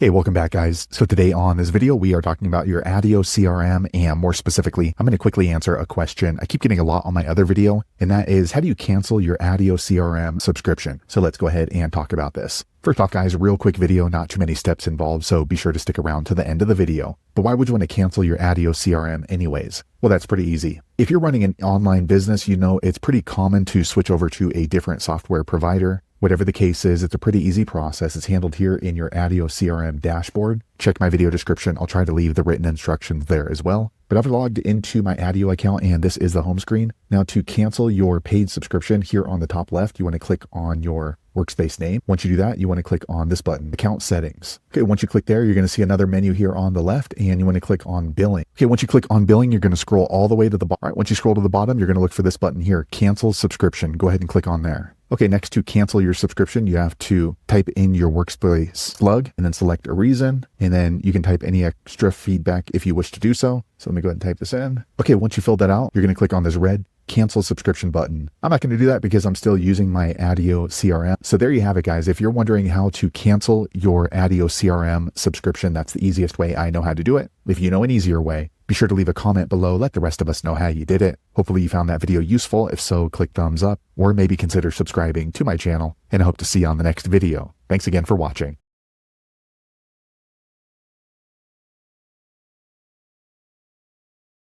Hey, welcome back, guys. So today on this video, we are talking about your Attio CRM, and more specifically, I'm going to quickly answer a question I keep getting a lot on my other video, and that is, how do you cancel your Attio CRM subscription? So let's go ahead and talk about this. First off, guys, real quick video, not too many steps involved, so be sure to stick around to the end of the video. But why would you want to cancel your Attio CRM anyways? Well, that's pretty easy. If you're running an online business, you know it's pretty common to switch over to a different software provider. Whatever the case is, it's a pretty easy process. It's handled here in your Attio CRM dashboard. Check my video description. I'll try to leave the written instructions there as well. But I've logged into my Attio account, and this is the home screen. Now, to cancel your paid subscription, here on the top left, you want to click on your workspace name. Once you do that, you want to click on this button, Account Settings. Okay, once you click there, you're going to see another menu here on the left, and you want to click on Billing. Okay, once you click on Billing, you're going to scroll all the way to the bottom. All right, once you scroll to the bottom, you're going to look for this button here, Cancel Subscription. Go ahead and click on there. Okay, next, to cancel your subscription, you have to type in your workspace slug and then select a reason. And then you can type any extra feedback if you wish to do so. So let me go ahead and type this in. Okay, once you filled that out, you're going to click on this red Cancel Subscription button. I'm not going to do that because I'm still using my Attio CRM. So there you have it, guys. If you're wondering how to cancel your Attio CRM subscription, that's the easiest way I know how to do it. If you know an easier way, be sure to leave a comment below. Let the rest of us know how you did it. Hopefully you found that video useful. If so, click thumbs up or maybe consider subscribing to my channel, and I hope to see you on the next video. Thanks again for watching.